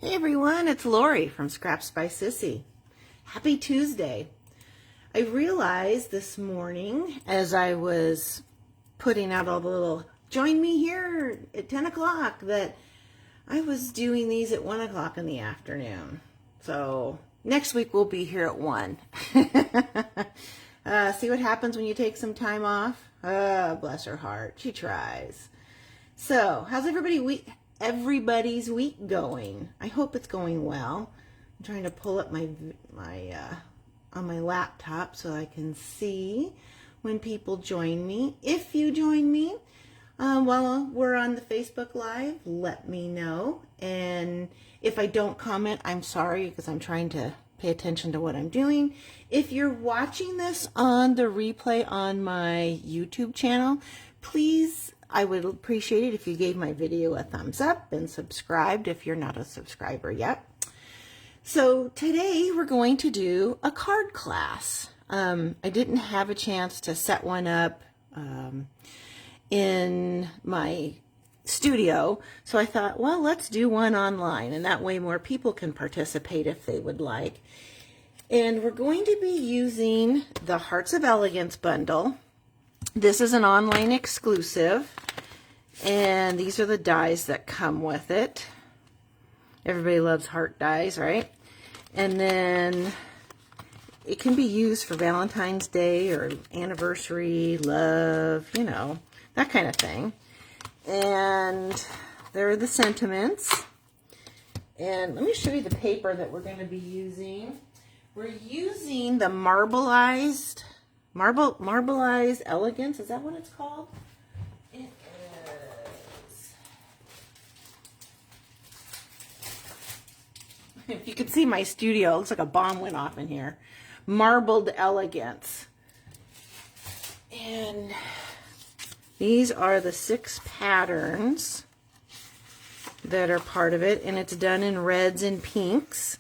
Hey everyone, it's Lori from Scraps by Sissy. Happy Tuesday. I realized this morning as I was putting out all the little join me here at 10 o'clock that I was doing these at 1 o'clock in the afternoon. So next week we'll be here at 1. See what happens when you take some time off? Bless her heart. She tries. So how's everybody's week going? I hope it's going well. I'm trying to pull up my on my laptop so I can see when people join me. If you join me while we're on the Facebook Live, let me know. And if I don't comment, I'm sorry because I'm trying to pay attention to what I'm doing. If you're watching this on the replay on my YouTube channel, please, I would appreciate it if you gave my video a thumbs up and subscribed if you're not a subscriber yet. So today we're going to do a card class. I didn't have a chance to set one up in my studio, so I thought, well, let's do one online, and that way more people can participate if they would like. And we're going to be using the Hearts of Elegance bundle. This is an online exclusive, and these are the dies that come with it. Everybody loves heart dies, right? And then it can be used for Valentine's Day or anniversary, love, you know, that kind of thing. And there are the sentiments. And let me show you the paper that we're going to be using. We're using the marbleized elegance. Is that what it's called? It is. If you can see my studio, it looks like a bomb went off in here. Marbled elegance. And these are the 6 patterns that are part of it, and it's done in reds and pinks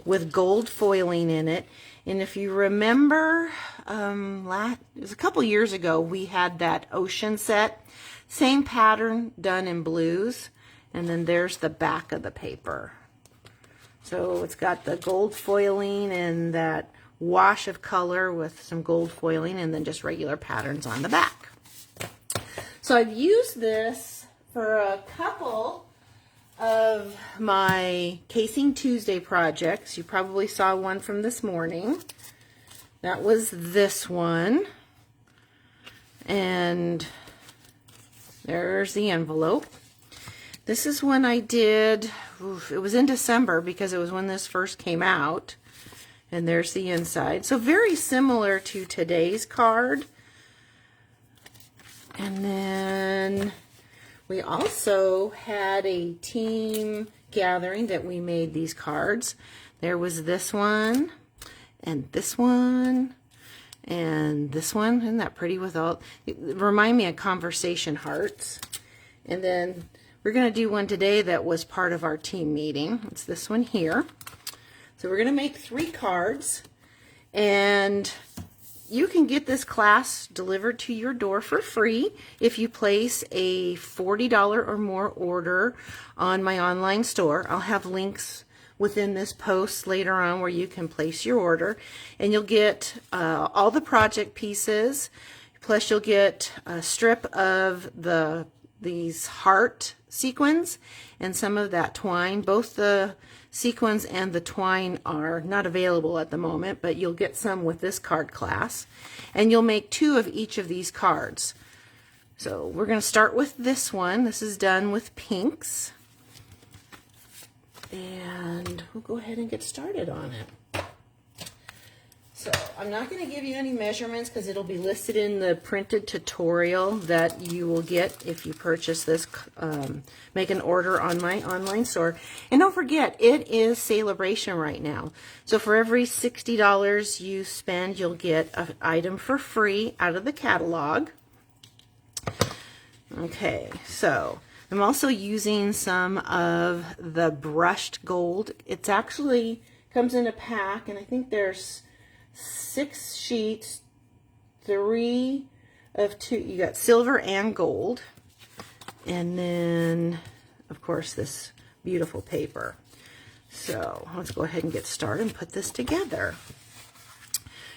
with gold foiling in it. And if you remember, it was a couple years ago, we had that ocean set. Same pattern done in blues. And then there's the back of the paper. So it's got the gold foiling and that wash of color with some gold foiling and then just regular patterns on the back. So I've used this for a couple of my Casing Tuesday projects. You probably saw one from this morning. That was this one. And there's the envelope. This is one I did, it was in December because it was when this first came out. And there's the inside. So very similar to today's card. And then we also had a team gathering that we made these cards. There was this one, and this one, and this one. Isn't that pretty with all? It remind me of conversation hearts. And then we're going to do one today that was part of our team meeting. It's this one here. So we're going to make 3 cards, and you can get this class delivered to your door for free if you place a $40 or more order on my online store. I'll have links within this post later on where you can place your order, and you'll get all the project pieces, plus you'll get a strip of these heart sequins and some of that twine. Both the sequins and the twine are not available at the moment, but you'll get some with this card class. And you'll make 2 of each of these cards. So we're going to start with this one. This is done with pinks. And we'll go ahead and get started on it. So I'm not going to give you any measurements because it'll be listed in the printed tutorial that you will get if you purchase this, make an order on my online store. And don't forget, it is Celebration right now. So for every $60 you spend, you'll get an item for free out of the catalog. Okay, so I'm also using some of the brushed gold. It's actually comes in a pack, and I think there's 6 sheets, 3 of 2. You got silver and gold, and then of course this beautiful paper. So let's go ahead and get started and put this together.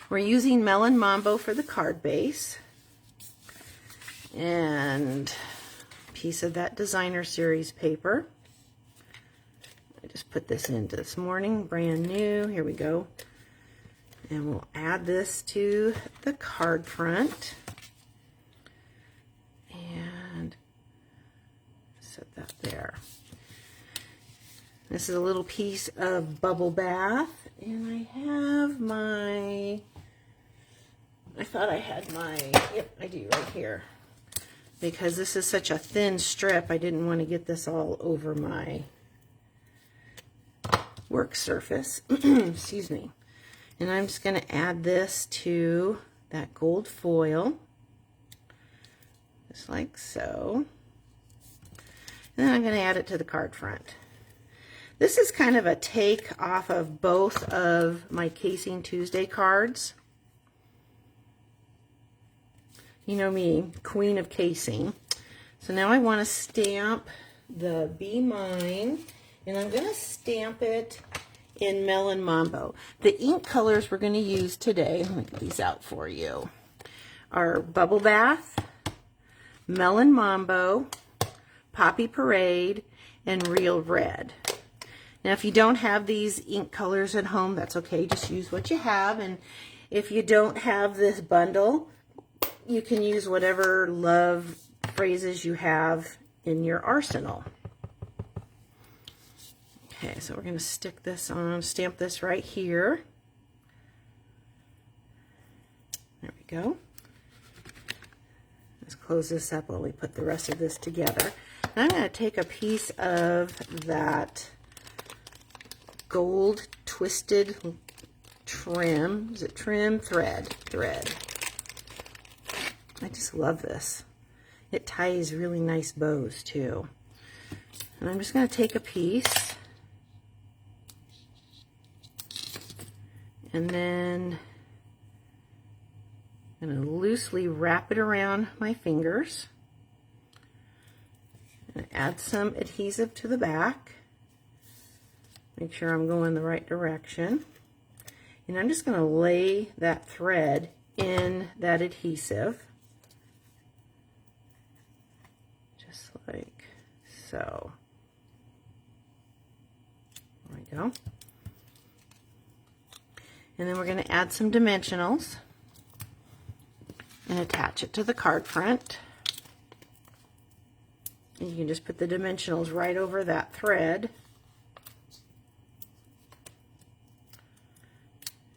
We're using Melon Mambo for the card base, and a piece of that designer series paper. I just put this into this morning, brand new. Here we go. And we'll add this to the card front. And set that there. This is a little piece of bubble bath. And I have my, I thought I had my, yep, I do right here. Because this is such a thin strip, I didn't want to get this all over my work surface. Excuse me. And I'm just going to add this to that gold foil, just like so. And then I'm going to add it to the card front. This is kind of a take off of both of my Casing Tuesday cards. You know me, queen of casing. So now I want to stamp the Be Mine, and I'm going to stamp it in Melon Mambo. The ink colors we're going to use today, let me get these out for you, are Bubble Bath, Melon Mambo, Poppy Parade, and Real Red. Now if you don't have these ink colors at home, that's okay, just use what you have. And if you don't have this bundle, you can use whatever love phrases you have in your arsenal. Okay, so we're going to stick this on, stamp this right here. There we go. Let's close this up while we put the rest of this together. And I'm going to take a piece of that gold twisted trim. Is it trim? Thread. I just love this. It ties really nice bows too. And I'm just going to take a piece and then I'm going to loosely wrap it around my fingers and add some adhesive to the back. Make sure I'm going the right direction. And I'm just going to lay that thread in that adhesive. Just like so. There we go. And then we're going to add some dimensionals and attach it to the card front. And you can just put the dimensionals right over that thread.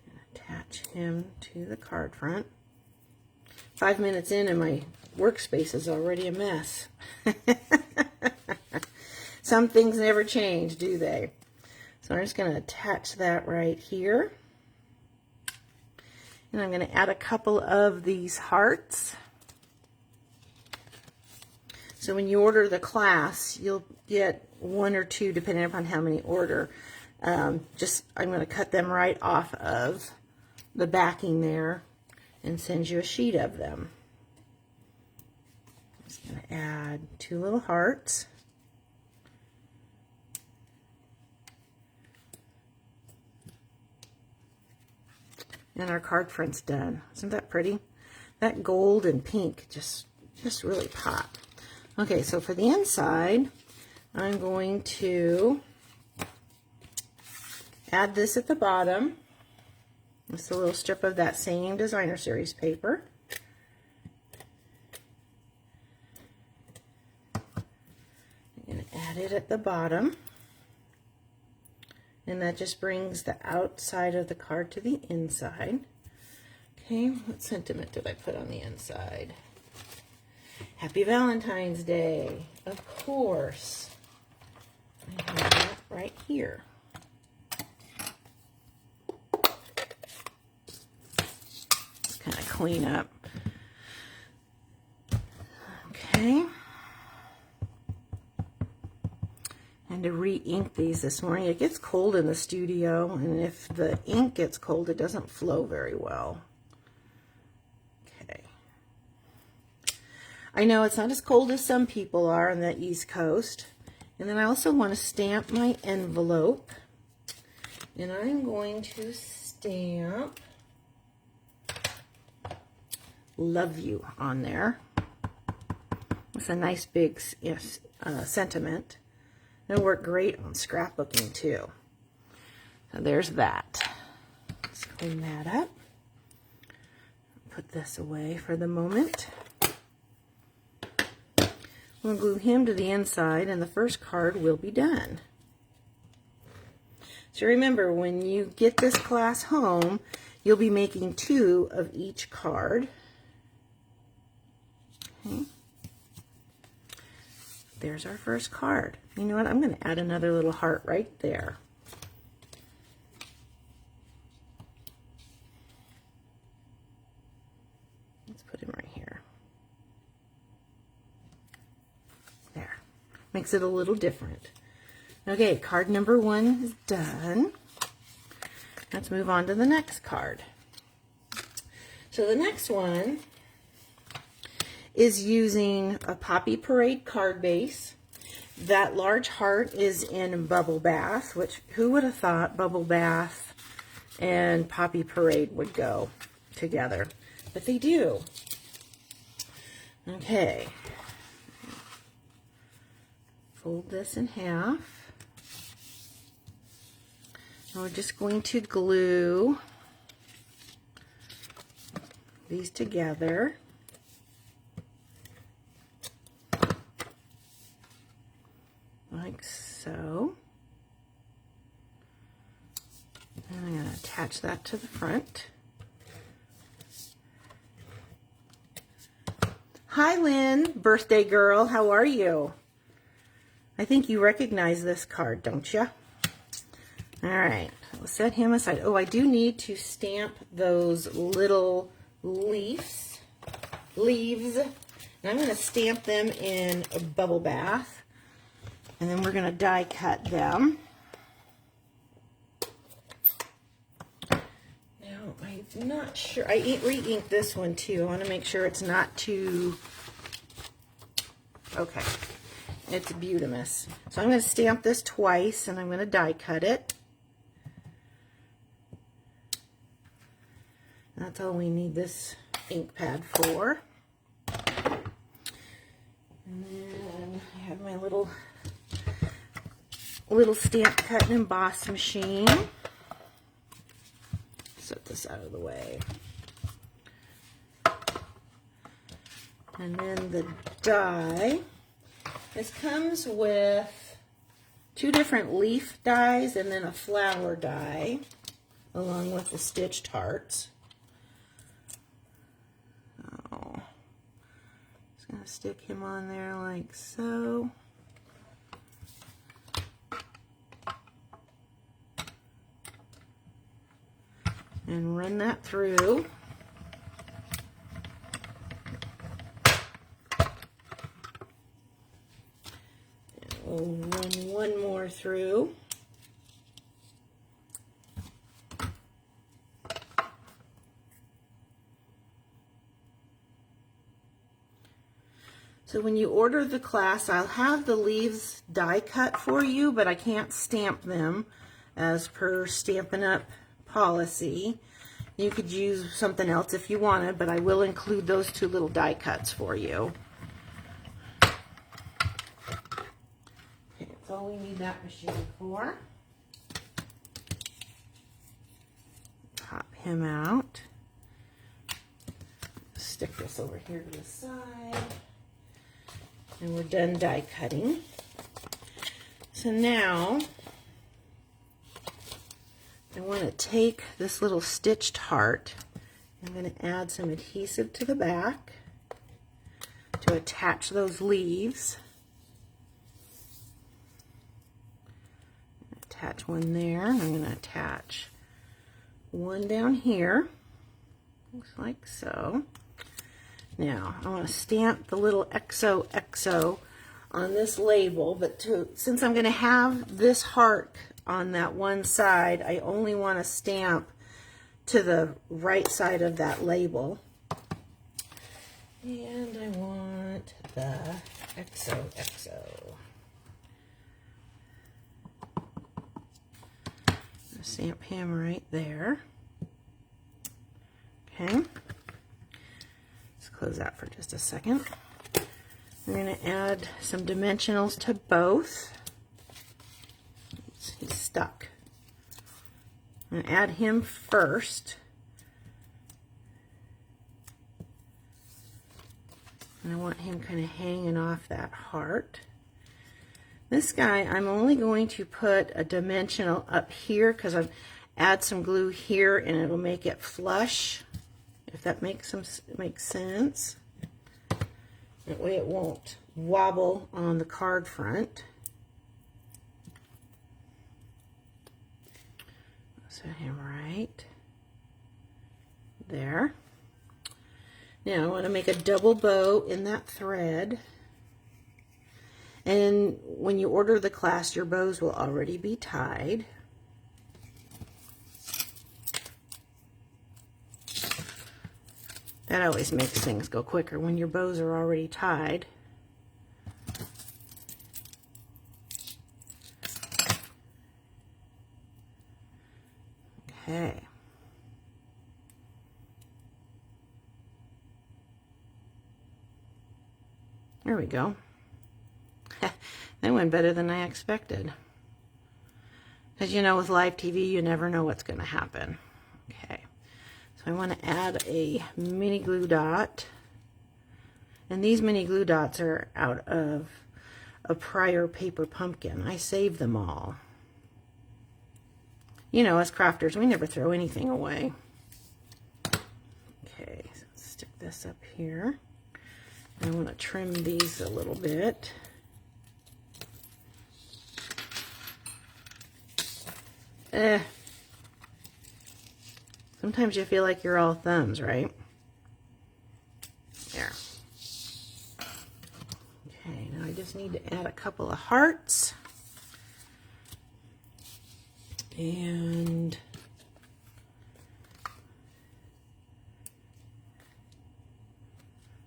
And attach him to the card front. 5 minutes in and my workspace is already a mess. Some things never change, do they? So I'm just going to attach that right here. And I'm going to add a couple of these hearts. So when you order the class, you'll get 1 or 2 depending upon how many order. I'm going to cut them right off of the backing there and send you a sheet of them. I'm just going to add 2 little hearts. And our card front's done. Isn't that pretty? That gold and pink just really pop. Okay, so for the inside, I'm going to add this at the bottom. Just a little strip of that same designer series paper. I'm going to add it at the bottom. And that just brings the outside of the card to the inside. Okay, what sentiment did I put on the inside? Happy Valentine's Day, of course. I have that right here. Just kind of clean up. Okay. And to re-ink these this morning. It gets cold in the studio, and if the ink gets cold, it doesn't flow very well. Okay. I know it's not as cold as some people are on the East Coast. And then I also want to stamp my envelope. And I'm going to stamp "Love You" on there. It's a nice big sentiment. It'll work great on scrapbooking too. So there's that. Let's clean that up. Put this away for the moment. We'll glue him to the inside and the first card will be done. So remember, when you get this class home, you'll be making 2 of each card. Okay. There's our first card. You know what? I'm going to add another little heart right there. Let's put him right here. There. Makes it a little different. Okay, card number 1 is done. Let's move on to the next card. So the next one is using a Poppy Parade card base. That large heart is in Bubble Bath, which who would have thought Bubble Bath and Poppy Parade would go together? But they do. Okay. Fold this in half. And we're just going to glue these together. Like so. And I'm going to attach that to the front. Hi, Lynn, birthday girl. How are you? I think you recognize this card, don't you? All right, we'll set him aside. Oh, I do need to stamp those little leaves. And I'm going to stamp them in a Bubble Bath. And then we're going to die cut them. Now, I'm not sure. I re-inked this one too. I want to make sure it's not too... Okay. It's Beautimus. So I'm going to stamp this twice and I'm going to die cut it. That's all we need this ink pad for. And then I have my little stamp cut and emboss machine. Set this out of the way. And then the die. This comes with 2 different leaf dies and then a flower die, along with the stitched hearts. Oh, just gonna stick him on there like so. And run that through. And we'll run one more through. So when you order the class, I'll have the leaves die cut for you, but I can't stamp them as per Stampin' Up! Policy. You could use something else if you wanted, but I will include those 2 little die cuts for you. Okay, that's all we need that machine for. Pop him out. Stick this over here to the side. And we're done die cutting. So now I want to take this little stitched heart. I'm going to add some adhesive to the back to attach those leaves. Attach one there, and I'm going to attach one down here. Looks like so. Now, I want to stamp the little XOXO on this label, but since I'm going to have this heart on that one side, I only want to stamp to the right side of that label. And I want the XOXO. Stamp him right there. Okay. Let's close that for just a second. We're going to add some dimensionals to both. Oops, he's stuck. I'm going to add him first. And I want him kind of hanging off that heart. This guy, I'm only going to put a dimensional up here because I've add some glue here and it'll make it flush, if that makes sense. That way it won't wobble on the card front. Set him right there. Now I want to make a double bow in that thread. And when you order the class, your bows will already be tied. That always makes things go quicker when your bows are already tied. Okay. There we go. That went better than I expected. Because you know, with live TV, you never know what's going to happen. Okay. So I want to add a mini glue dot. And these mini glue dots are out of a prior paper pumpkin. I saved them all. You know, as crafters, we never throw anything away. Okay, so let's stick this up here. I want to trim these a little bit. Sometimes you feel like you're all thumbs, right? There. Okay, now I just need to add a couple of hearts. And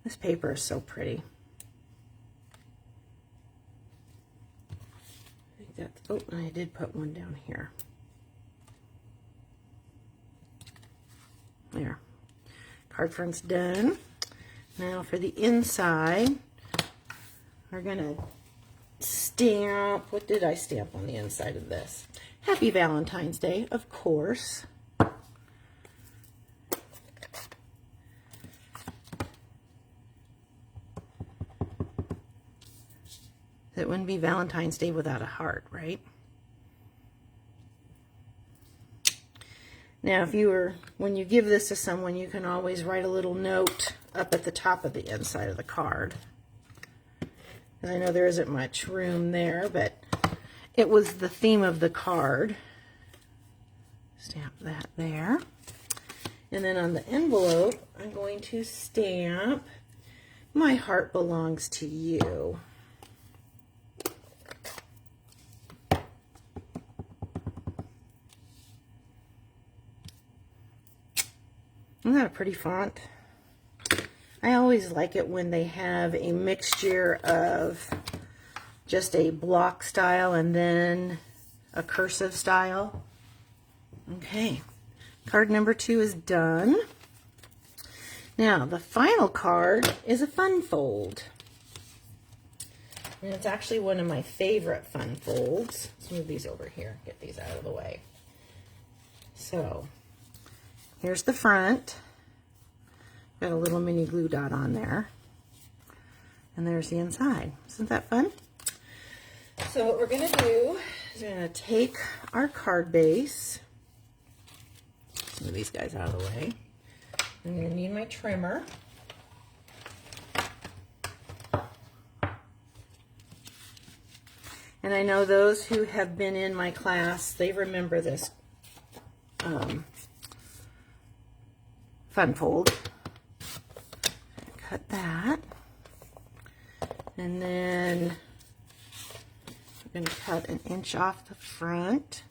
this paper is so pretty. I think that's, oh, I did put one down here. There. Card front's done. Now for the inside, we're gonna stamp, what did I stamp on the inside of this? Happy Valentine's Day, of course. It wouldn't be Valentine's Day without a heart, right? Now, if you were, when you give this to someone, you can always write a little note up at the top of the inside of the card. Because I know there isn't much room there, but it was the theme of the card. Stamp that there. And then on the envelope, I'm going to stamp, "My heart belongs to you." Isn't that a pretty font? I always like it when they have a mixture of just a block style and then a cursive style. Okay, card number 2 is done. Now, the final card is a fun fold. And it's actually one of my favorite fun folds. Let's move these over here, get these out of the way. So, here's the front. Got a little mini glue dot on there. And there's the inside. Isn't that fun? So what we're going to do is we're going to take our card base. Move these guys out of the way. I'm going to need my trimmer. And I know those who have been in my class, they remember this fun fold. Cut that. And then I'm going to cut 1 inch off the front.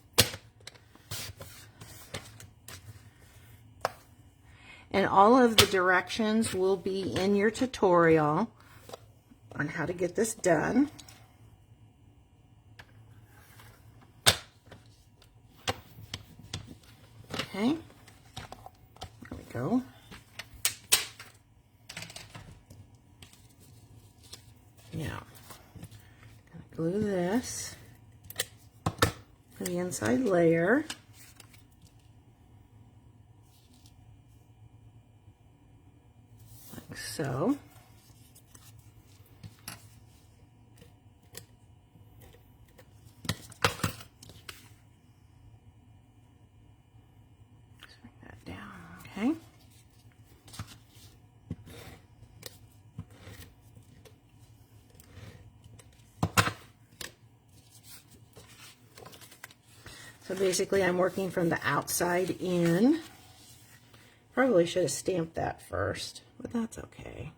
And all of the directions will be in your tutorial on how to get this done. Okay, there we go. Now, I'm going to glue this to the inside layer. Like so. Just bring that down, okay? So basically I'm working from the outside in. Probably should have stamped that first, but that's okay.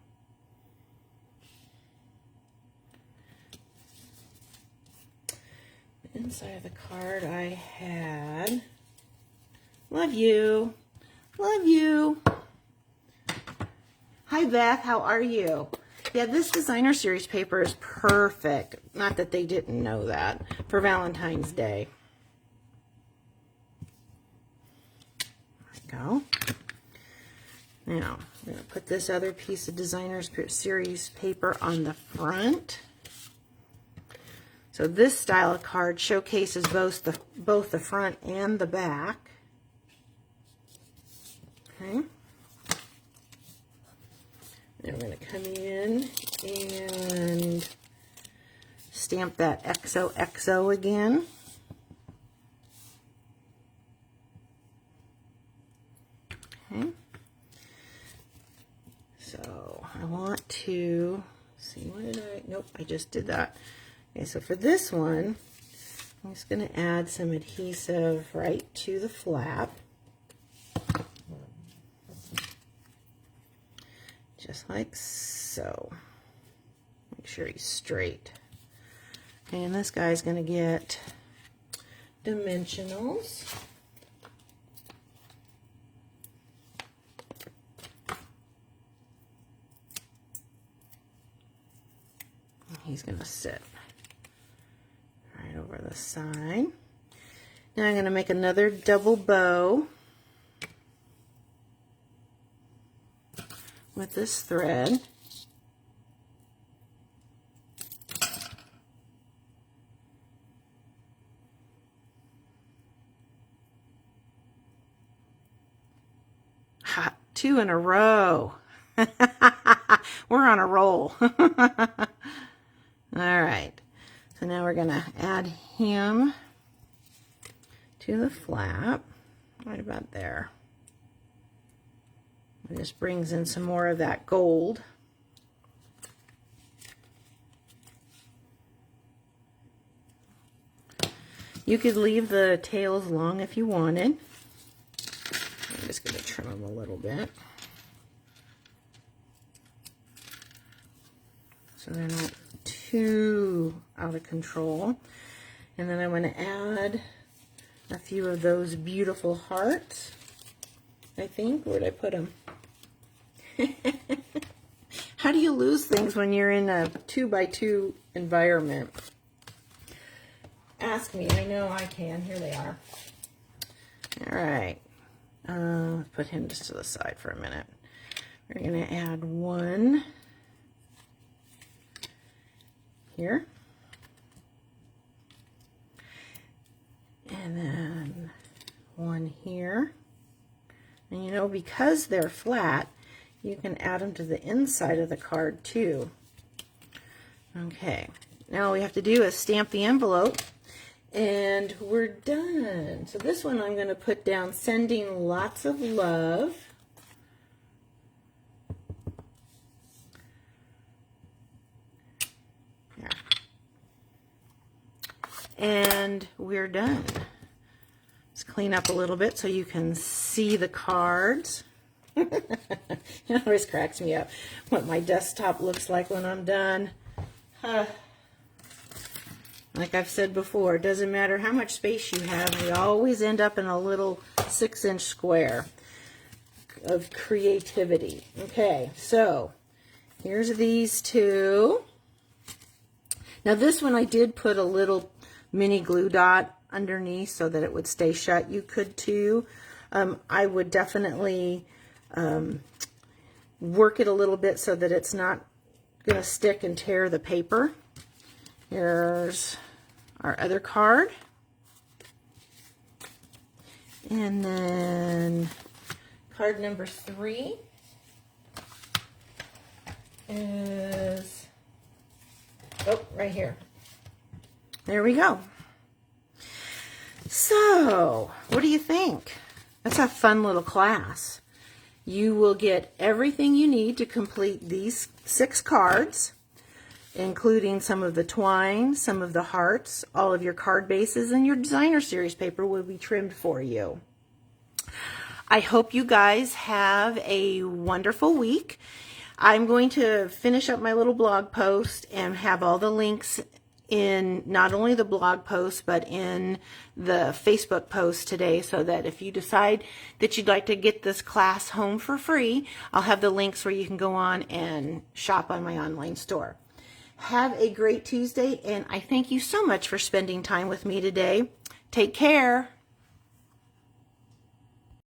The inside of the card I had, love you, love you. Hi Beth, how are you? Yeah, this designer series paper is perfect. Not that they didn't know that, for Valentine's Day. Go. Now, I'm going to put this other piece of designer's series paper on the front. So this style of card showcases both the front and the back. Okay. Then we're going to come in and stamp that XOXO again. Okay. So I want to see, what did nope, I just did that. Okay, so for this one, I'm just going to add some adhesive right to the flap. Just like so. Make sure he's straight. Okay, and this guy's going to get dimensionals. He's going to sit right over the side. Now I'm going to make another double bow with this thread. Ha, 2 in a row. We're on a roll. All right, so now we're going to add him to the flap, right about there. It just brings in some more of that gold. You could leave the tails long if you wanted. I'm just going to trim them a little bit, so they're not too out of control. And then I'm going to add a few of those beautiful hearts. I think, where'd I put them? How do you lose things when you're in a 2x2 environment? Ask me. I know I can. Here they are. All right. Let's put him just to the side for a minute. We're going to add one here. And then one here. And you know, because they're flat, you can add them to the inside of the card too. Okay, now all we have to do is stamp the envelope and we're done. So this one I'm going to put down, sending lots of love. There. And we're done. Let's clean up a little bit so you can see the cards. It always cracks me up what my desktop looks like when I'm done. Like I've said before, it doesn't matter how much space you have, we always end up in a little 6-inch square of creativity. Okay, so here's these two. Now this one I did put a little mini glue dot underneath so that it would stay shut. You could too. I would definitely work it a little bit so that it's not going to stick and tear the paper. Here's our other card. And then card number 3 is, oh, right here. There we go. So, what do you think? That's a fun little class. You will get everything you need to complete these 6 cards, including some of the twine, some of the hearts, all of your card bases, and your designer series paper will be trimmed for you. I hope you guys have a wonderful week. I'm going to finish up my little blog post and have all the links in not only the blog post but in the Facebook post today, so that if you decide that you'd like to get this class home for free, I'll have the links where you can go on and shop on my online store. Have a great Tuesday, and I thank you so much for spending time with me today. Take care.